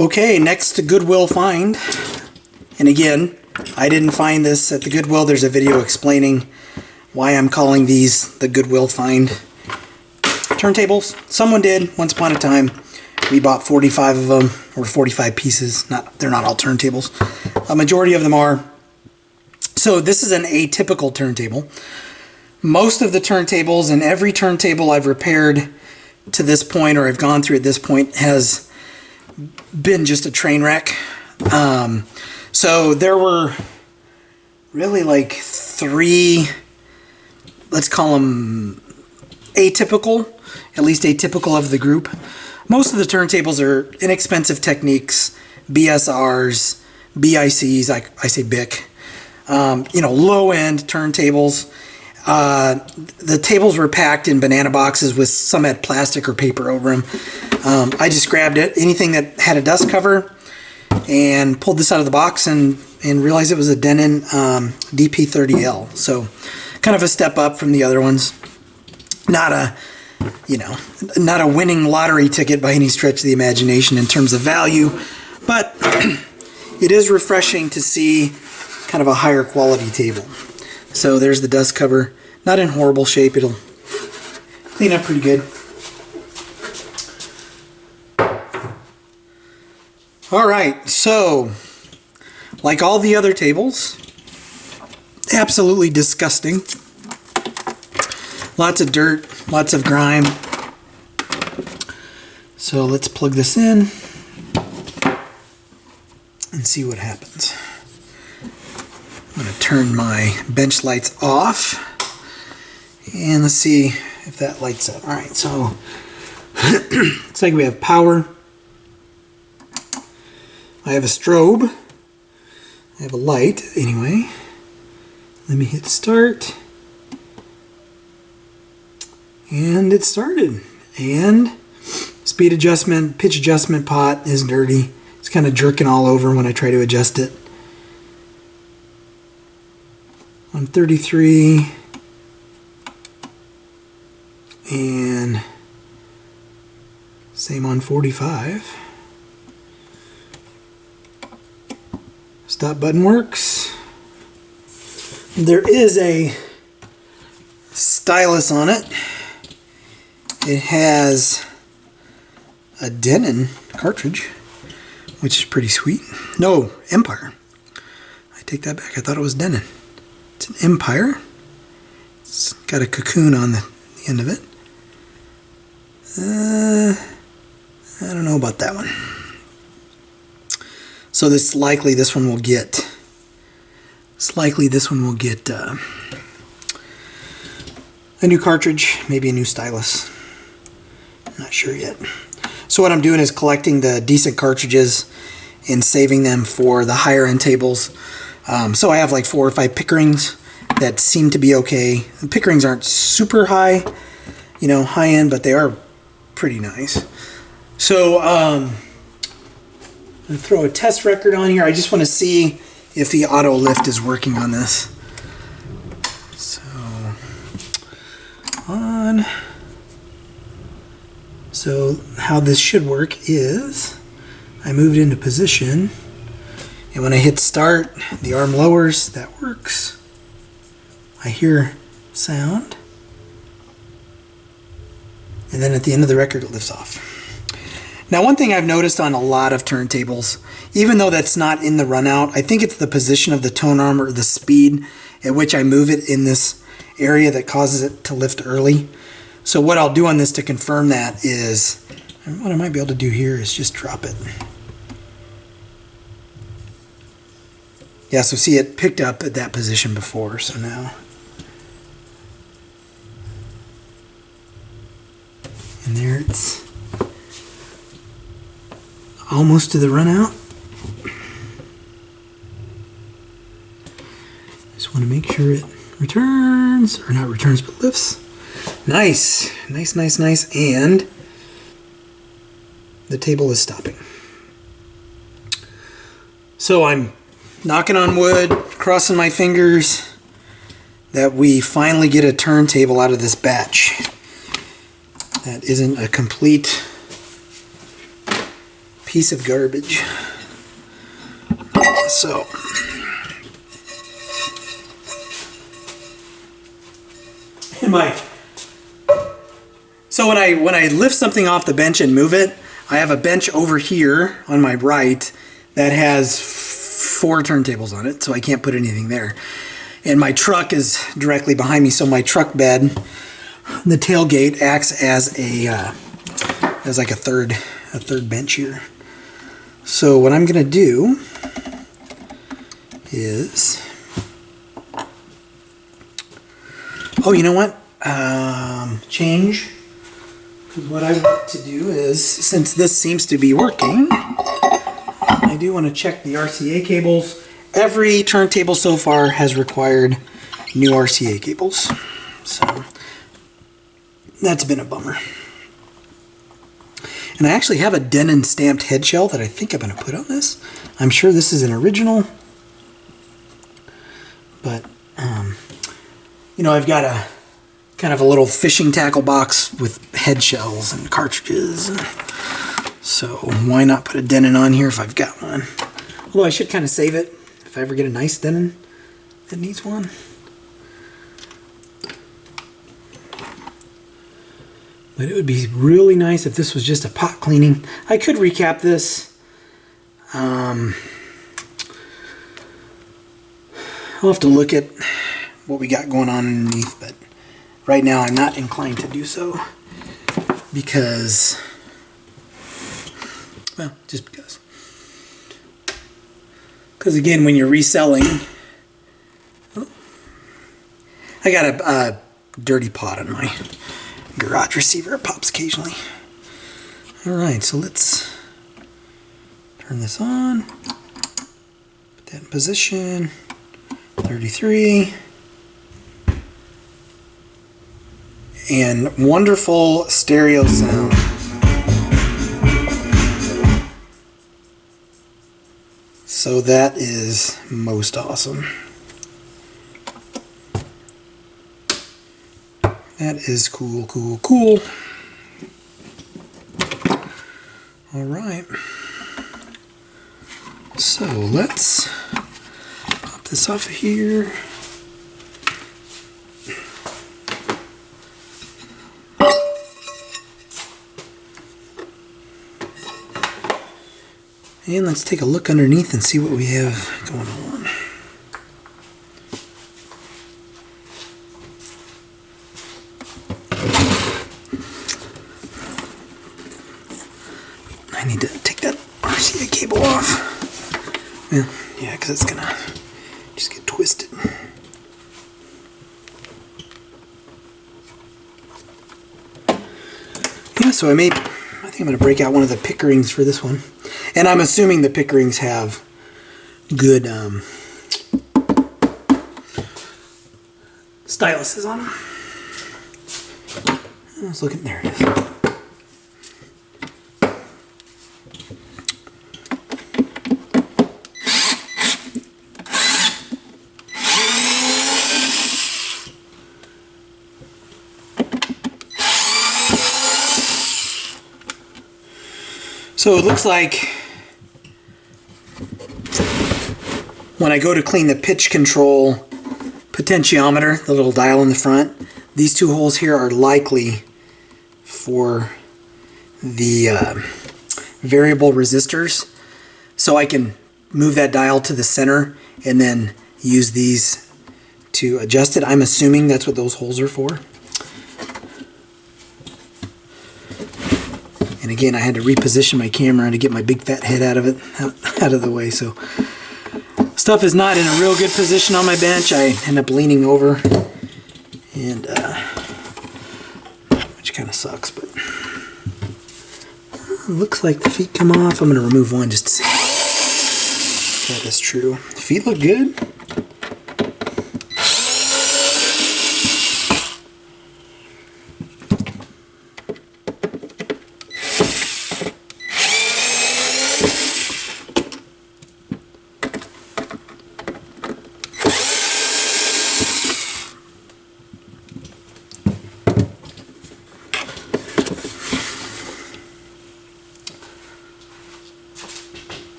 Okay, next to Goodwill Find. And again, I didn't find this at the Goodwill. There's a video explaining why I'm calling these the Goodwill Find turntables. Someone did once upon a time. We bought 45 of them, or 45 pieces. They're not all turntables. A majority of them are. So this is an atypical turntable. Most of the turntables and every turntable I've repaired to this point, or I've gone through at this point, has been just a train wreck. So there were really like 3, let's call them atypical, at least atypical of the group. Most of the turntables are inexpensive Techniques, BSRs, BICs, I say BIC, low-end turntables. The tables were packed in banana boxes with some had plastic or paper over them. I just grabbed it, anything that had a dust cover, and pulled this out of the box and realized it was a Denon DP 30L. So kind of a step up from the other ones. Not a winning lottery ticket by any stretch of the imagination in terms of value, but it is refreshing to see kind of a higher quality table. So there's the dust cover. Not in horrible shape. It'll clean up pretty good. All right, so like all the other tables, absolutely disgusting. Lots of dirt, lots of grime. So let's plug this in and see what happens. I'm going to turn my bench lights off and let's see if that lights up. All right, so looks like we have power. I have a strobe. I have a light anyway. Let me hit start. And it started. And speed adjustment, pitch adjustment pot is dirty. It's kind of jerking all over when I try to adjust it. On 33 and same on 45. Stop button works. There is a stylus on it. It has a Denon cartridge, which is pretty sweet. No, Empire. I take that back. I thought it was Denon. It's an Empire. It's got a cocoon on the end of it. I don't know about that one. So this one will get. It's likely this one will get a new cartridge, maybe a new stylus. I'm not sure yet. So what I'm doing is collecting the decent cartridges and saving them for the higher end tables. So I have like 4 or 5 Pickerings that seem to be okay. The Pickerings aren't super high, high end, but they are pretty nice. So I'm going to throw a test record on here. I just want to see if the auto lift is working on this. So on. So how this should work is I moved into position, and when I hit start, the arm lowers. That works. I hear sound, and then at the end of the record it lifts off. Now, one thing I've noticed on a lot of turntables, even though that's not in the runout, I think it's the position of the tone arm or the speed at which I move it in this area that causes it to lift early. So what I'll do on this to confirm that is, what I might be able to do here is just drop it. Yeah, so see, it picked up at that position before, so now. And there it's almost to the run out. Just want to make sure it returns, or not returns, but lifts. Nice, nice, nice, nice. And the table is stopping. So I'm knocking on wood, crossing my fingers that we finally get a turntable out of this batch. That isn't a complete piece of garbage. So when I lift something off the bench and move it, I have a bench over here on my right that has 4 turntables on it, so I can't put anything there. And my truck is directly behind me, so my truck bed, the tailgate, acts as like a third bench here. So what I'm gonna do is, oh, you know what? Change. Because what I want to do is, since this seems to be working, I do want to check the RCA cables. Every turntable so far has required new RCA cables. So that's been a bummer. And I actually have a Denon stamped head shell that I think I'm going to put on this. I'm sure this is an original. But, you know, I've got a kind of a little fishing tackle box with head shells and cartridges. So why not put a Denon on here if I've got one? Although I should kind of save it if I ever get a nice Denon that needs one. But it would be really nice if this was just a pot cleaning. I could recap this. I'll have to look at what we got going on underneath, but right now I'm not inclined to do so because, well, just because. Because again, when you're reselling, I got a dirty pot on my garage receiver. It pops occasionally. Alright, so let's turn this on. Put that in position. 33. And wonderful stereo sound. So that is most awesome. That is cool, cool, cool. All right. So let's pop this off of here. And let's take a look underneath and see what we have going on. I need to take that RCA cable off. Well, yeah, because it's gonna just get twisted. Yeah, so I think I'm gonna break out one of the Pickerings for this one. And I'm assuming the Pickerings have good styluses on them. Let's look at, there it is. So it looks like when I go to clean the pitch control potentiometer, the little dial in the front, these 2 holes here are likely for the variable resistors. So I can move that dial to the center and then use these to adjust it. I'm assuming that's what those holes are for. And again, I had to reposition my camera to get my big fat head out of the way. So stuff is not in a real good position on my bench. I end up leaning over, and which kind of sucks. But looks like the feet come off. I'm going to remove one just to see if that is true. The feet look good.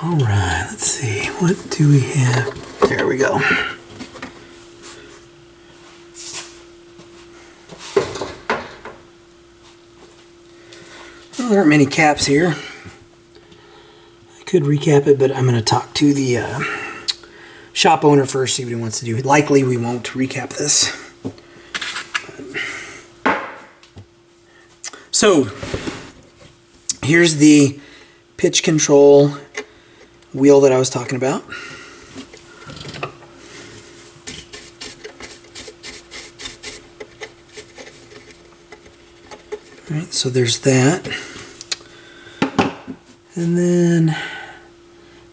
All right, let's see. What do we have? There we go. Well, there aren't many caps here. I could recap it, but I'm going to talk to the shop owner first, see what he wants to do. Likely we won't recap this. So, here's the pitch control wheel that I was talking about. All right, so there's that. And then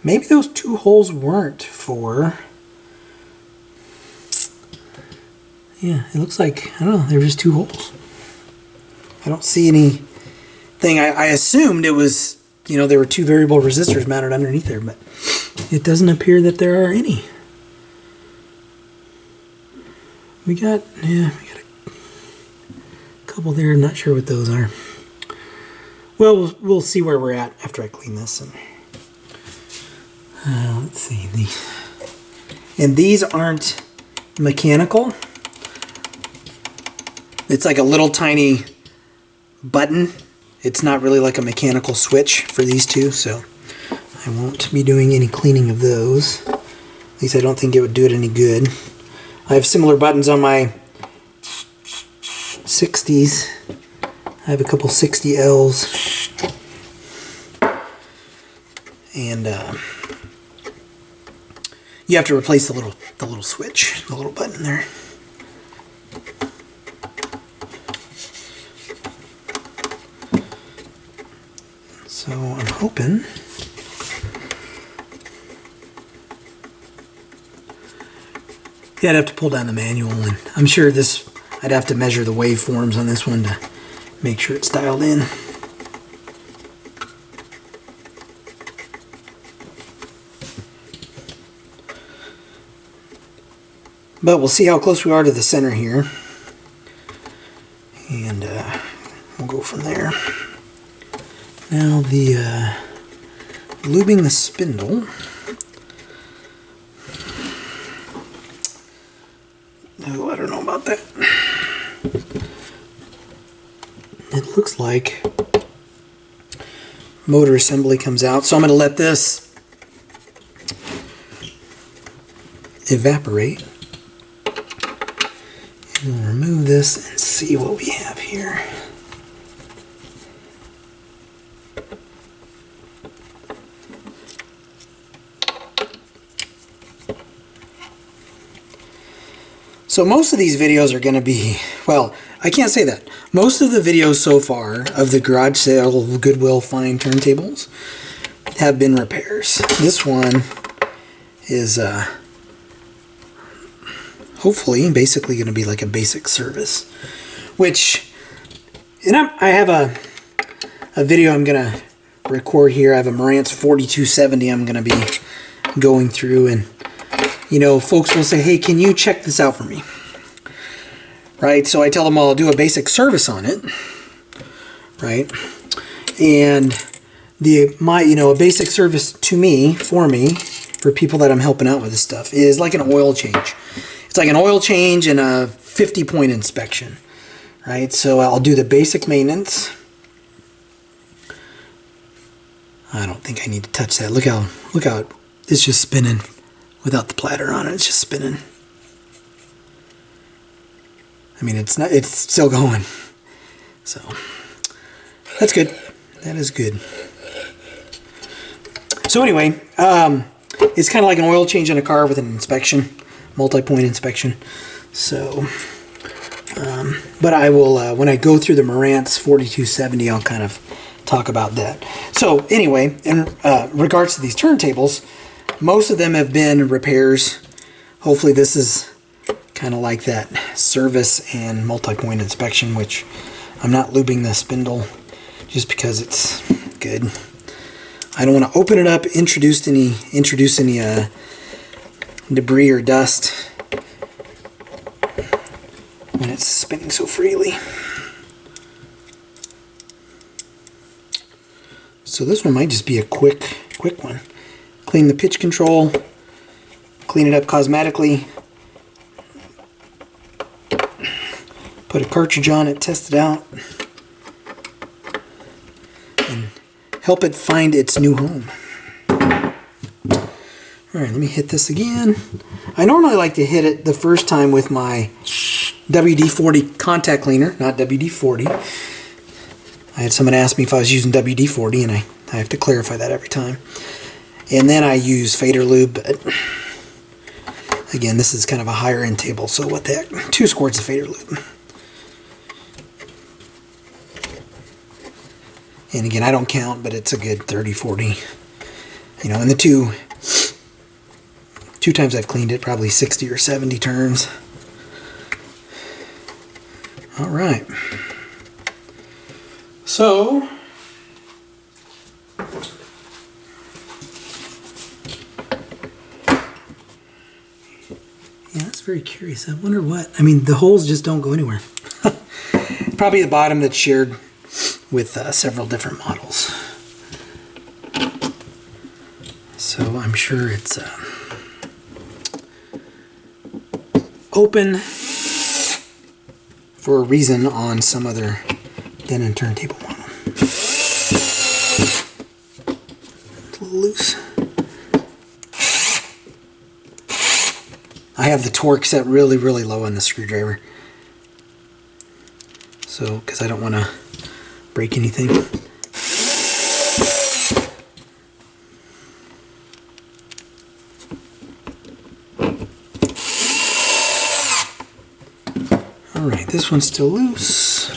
maybe those two holes weren't for... Yeah, it looks like, I don't know, they were just two holes. I don't see anything. I assumed it was, you know, there were two variable resistors mounted underneath there, but it doesn't appear that there are any. We got a couple there. I'm not sure what those are. Well, we'll see where we're at after I clean this. And, let's see. And these aren't mechanical. It's like a little tiny button. It's not really like a mechanical switch for these two, so I won't be doing any cleaning of those. At least I don't think it would do it any good. I have similar buttons on my 60s. I have a couple 60Ls. And you have to replace the little switch, the little button there. So I'm hoping I'd have to pull down the manual, and I'm sure I'd have to measure the waveforms on this one to make sure it's dialed in. But we'll see how close we are to the center here, and we'll go from there. Now the lubing the spindle. Oh, I don't know about that. It looks like motor assembly comes out, so I'm going to let this evaporate. And we'll remove this and see what we have here. So most of these videos are going to be, well, I can't say that. Most of the videos so far of the garage sale Goodwill Find turntables have been repairs. This one is hopefully basically going to be like a basic service, which, and I have a video I'm going to record here. I have a Marantz 4270 I'm going to be going through, and you know, folks will say, hey, can you check this out for me? Right? So I tell them, well, I'll do a basic service on it. Right? And a basic service to me, for people that I'm helping out with this stuff, is like an oil change. It's like an oil change and a 50-point inspection. Right? So I'll do the basic maintenance. I don't think I need to touch that. Look how it's just spinning. Without the platter on it, it's just spinning. I mean, it's still going. So that's good. That is good. So anyway, it's kind of like an oil change in a car with an inspection, multi-point inspection. So, but I will when I go through the Marantz 4270, I'll kind of talk about that. So anyway, in regards to these turntables, most of them have been repairs. Hopefully this is kind of like that service and multi-point inspection, which I'm not lubing the spindle just because it's good. I don't want to open it up, introduce any debris or dust when it's spinning so freely. So this one might just be a quick one. clean the pitch control, clean it up cosmetically, put a cartridge on it, test it out, and help it find its new home. Alright, let me hit this again. I normally like to hit it the first time with my WD-40 contact cleaner, not WD-40. I had someone ask me if I was using WD-40, and I have to clarify that every time. And then I use Fader Lube, but again, this is kind of a higher end table, so what the heck, 2 squirts of Fader Lube. And again, I don't count, but it's a good 30, 40. You know, and the two times I've cleaned it, probably 60 or 70 turns. All right. So, yeah, that's very curious. I wonder what, I mean, the holes just don't go anywhere. Probably the bottom that's shared with several different models. So I'm sure it's open for a reason on some other Denon turntable model. It's a little loose. I have the torque set really, really low on the screwdriver. So, because I don't want to break anything. Alright, this one's still loose.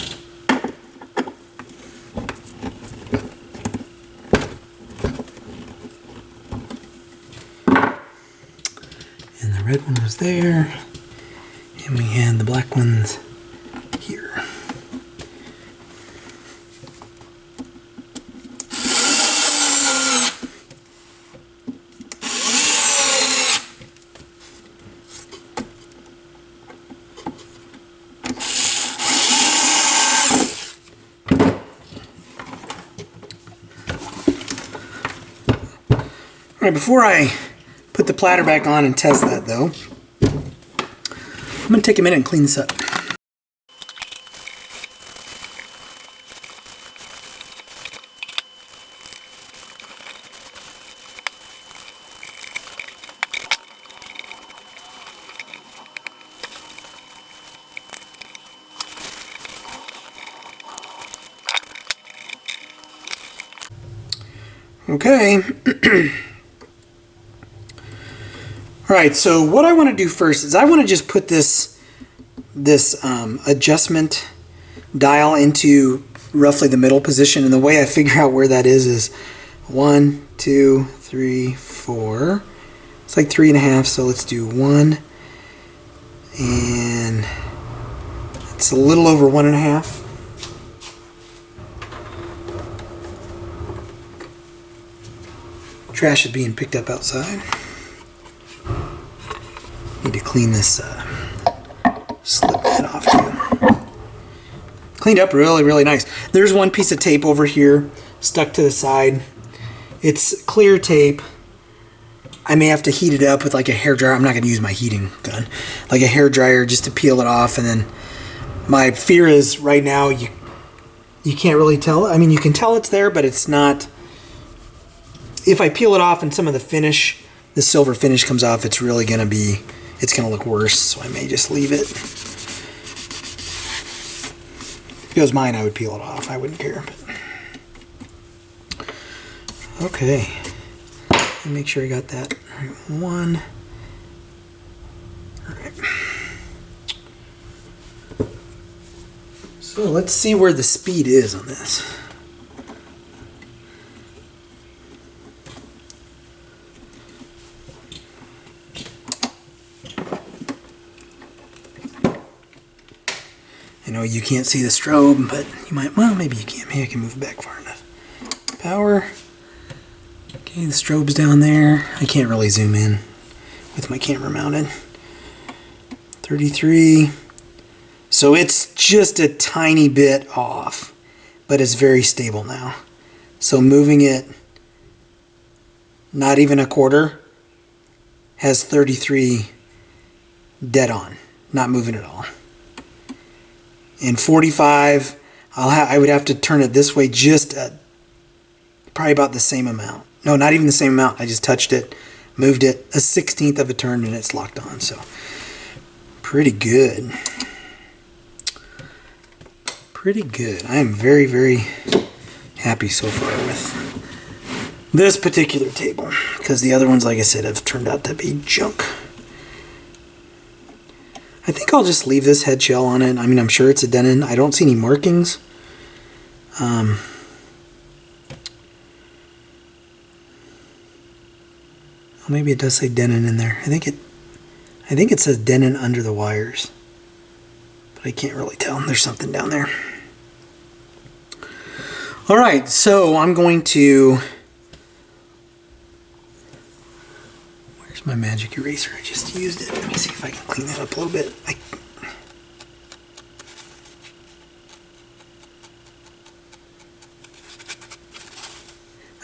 And the red one was there. And we had the black ones here. Alright, before I put the platter back on and test that though, I'm going to take a minute and clean this up. Okay. Alright, so what I want to do first is I want to just put this adjustment dial into roughly the middle position, and the way I figure out where that is 1, 2, 3, 4. It's like 3.5, so let's do 1, and it's a little over 1.5. Trash is being picked up outside. Need to clean this slip head off too. Cleaned up really, really nice. There's one piece of tape over here stuck to the side. It's clear tape. I may have to heat it up with like a hairdryer. I'm not going to use my heating gun. Like a hairdryer just to peel it off. And then my fear is right now you can't really tell. I mean, you can tell it's there, but it's not. If I peel it off and some of the finish, the silver finish comes off, it's really going to be, it's going to look worse, so I may just leave it. If it was mine, I would peel it off. I wouldn't care. But. Okay. Let me make sure I got that. All right, 1. All right. So let's see where the speed is on this. I know you can't see the strobe, but you might, well, maybe you can. Maybe I can move it back far enough. Power. Okay, the strobe's down there. I can't really zoom in with my camera mounted. 33. So it's just a tiny bit off, but it's very stable now. So moving it not even a quarter, has 33 dead on, not moving at all. And 45, I would have to turn it this way just probably about the same amount. No, not even the same amount. I just touched it, moved it a 16th of a turn, and it's locked on. So pretty good. Pretty good. I am very, very happy so far with this particular table, because the other ones, like I said, have turned out to be junk. I think I'll just leave this head shell on it. I mean, I'm sure it's a Denon. I don't see any markings. Well, maybe it does say Denon in there. I think it says Denon under the wires, but I can't really tell. There's something down there. All right, so I'm going to. Where's my magic eraser? I just used it. Let me see if I can clean that up a little bit.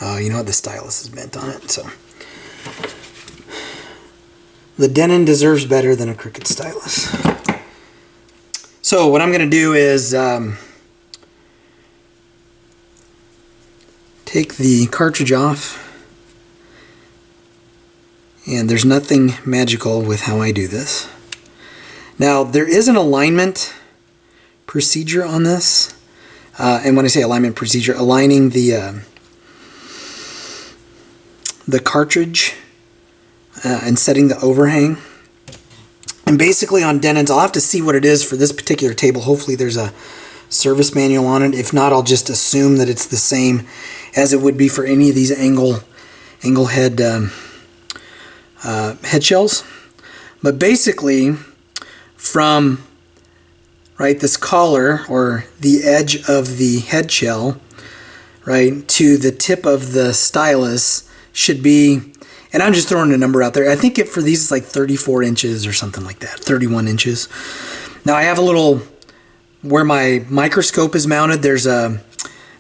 Oh, you know what? The stylus is bent on it, so. The Denon deserves better than a crooked stylus. So what I'm going to do is take the cartridge off. And there's nothing magical with how I do this. Now, there is an alignment procedure on this. And when I say alignment procedure, aligning the cartridge and setting the overhang. And basically on Denons, I'll have to see what it is for this particular table. Hopefully there's a service manual on it. If not, I'll just assume that it's the same as it would be for any of these angle head head shells. But basically, from this collar or the edge of the head shell, right, to the tip of the stylus should be, and I'm just throwing a number out there. I think for these it's like 34 inches or something like that, 31 inches. Now I have a little, where my microscope is mounted, there's a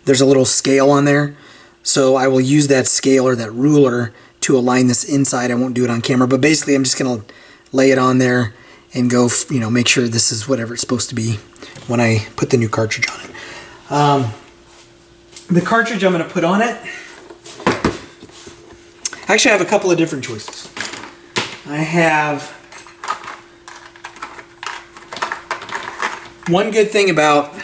little scale on there. So I will use that scale or that ruler to align this inside. I won't do it on camera, but basically I'm just going to lay it on there and go, make sure this is whatever it's supposed to be when I put the new cartridge on it. The cartridge I'm going to put on it, actually I have a couple of different choices. I have one good thing about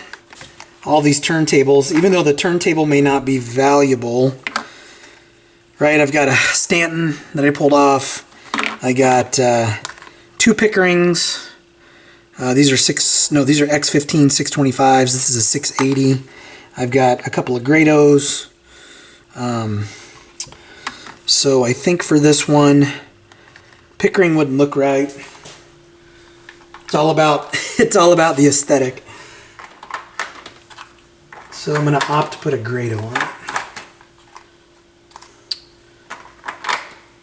all these turntables, even though the turntable may not be valuable, right? I've got a Stanton that I pulled off. I got 2 Pickerings. These are X15 625s. This is a 680. I've got a couple of Grados. So I think for this one, Pickering wouldn't look right. It's all about the aesthetic. So I'm going to opt to put a Grado on it.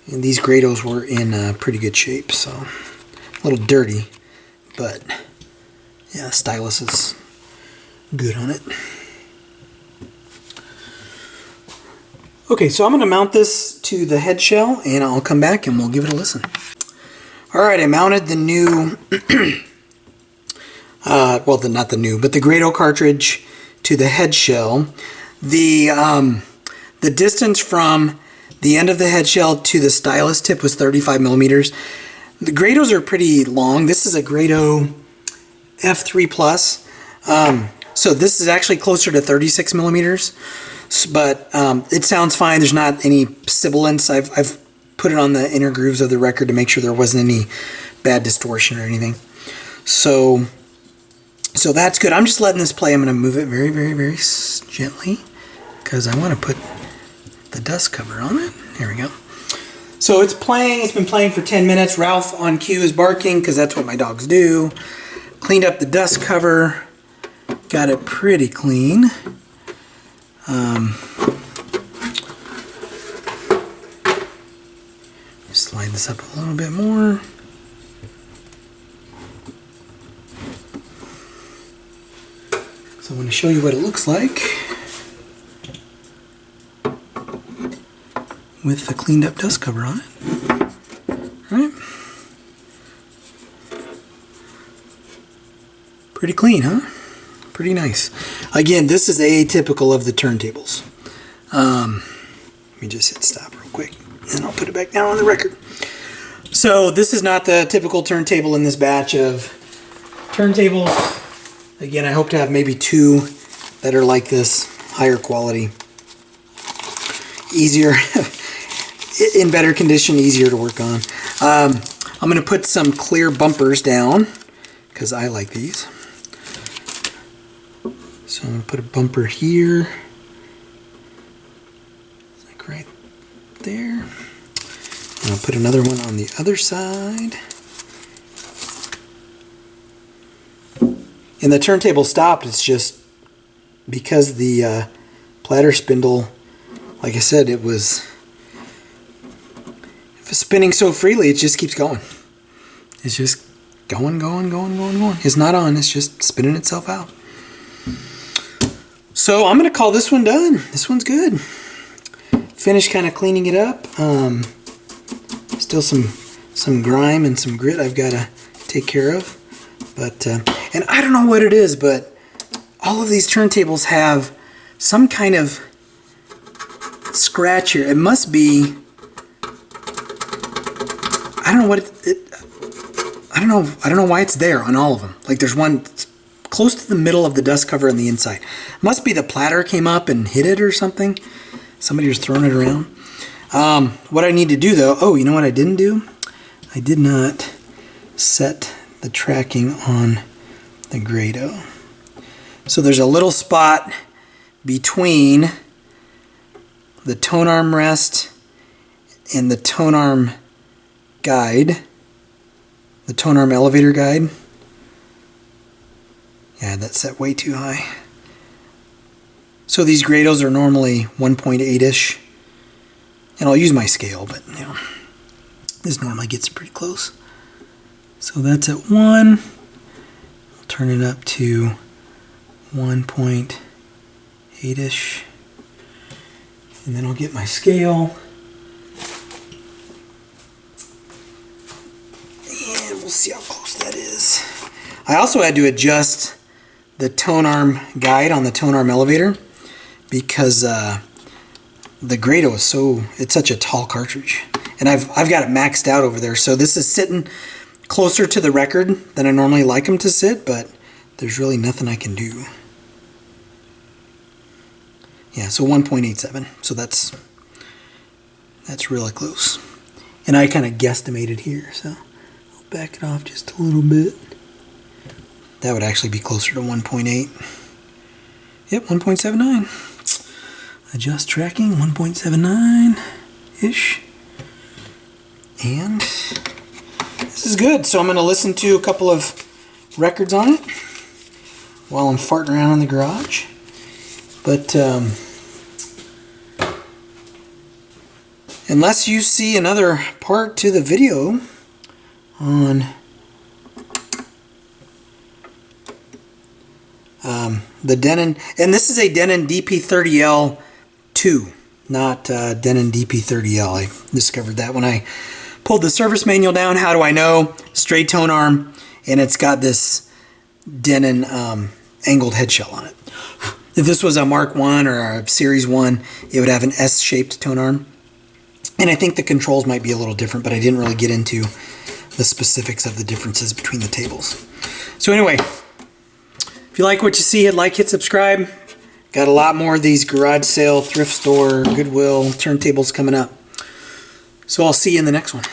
And these Grados were in pretty good shape, so a little dirty, but yeah, stylus is good on it. Okay, so I'm going to mount this to the head shell, and I'll come back and we'll give it a listen. All right, I mounted the new, not the new, but the Grado cartridge to the head shell. The distance from the end of the head shell to the stylus tip was 35 millimeters. The Grados are pretty long. This is a Grado F3 Plus. So this is actually closer to 36 millimeters, but it sounds fine. There's not any sibilance. I've put it on the inner grooves of the record to make sure there wasn't any bad distortion or anything. So that's good. I'm just letting this play. I'm going to move it very, very, very gently because I want to put the dust cover on it. Here we go. So it's playing. It's been playing for 10 minutes. Ralph on cue is barking because that's what my dogs do. Cleaned up the dust cover. Got it pretty clean. Slide this up a little bit more. So I'm going to show you what it looks like. with the cleaned up dust cover on it. All right. Pretty clean, huh? Pretty nice. Again, this is atypical of the turntables. Let me just hit stop real quick, and I'll put it back down on the record. So this is not the typical turntable in this batch of turntables. Again, I hope to have maybe 2 that are like this, higher quality, easier, in better condition, easier to work on. I'm going to put some clear bumpers down because I like these. So I'm going to put a bumper here, like right there. And I'll put another one on the other side. And the turntable stopped. It's just because the platter spindle, like I said, if it's spinning so freely, it just keeps going. It's just going. It's not on. It's just spinning itself out. So I'm going to call this one done. This one's good. Finished kind of cleaning it up. Still some grime and some grit I've got to take care of. But and I don't know what it is, but all of these turntables have some kind of scratch here. It must be, I don't know what I don't know why it's there on all of them. Like there's one close to the middle of the dust cover on the inside. Must be the platter came up and hit it or something. Somebody was throwing it around. What I need to do though, oh, you know what I didn't do? I did not set the tracking on the Grado. So there's a little spot between the tone arm rest and the tone arm guide, the tone arm elevator guide. Yeah, that's set way too high. So these Grados are normally 1.8-ish. And I'll use my scale, but you know, this normally gets pretty close. So that's at 1. I'll turn it up to 1.8-ish. And then I'll get my scale. And we'll see how close that is. I also had to adjust the tone arm guide on the tone arm elevator because the Grado is it's such a tall cartridge. And I've got it maxed out over there. So this is sitting closer to the record than I normally like them to sit, but there's really nothing I can do. Yeah, so 1.87. So that's really close. And I kind of guesstimated here, so I'll back it off just a little bit. That would actually be closer to 1.8. Yep, 1.79. Adjust tracking, 1.79-ish. And this is good. So I'm going to listen to a couple of records on it while I'm farting around in the garage. But unless you see another part to the video on the Denon, and this is a Denon DP30L2, not Denon DP30L. I discovered that when I pulled the service manual down. How do I know? Straight tone arm, and it's got this Denon angled head shell on it. If this was a Mark 1 or a Series 1, it would have an S-shaped tone arm. And I think the controls might be a little different, but I didn't really get into the specifics of the differences between the tables. So anyway, if you like what you see, hit like, hit subscribe. Got a lot more of these garage sale, thrift store, Goodwill, turntables coming up. So I'll see you in the next one.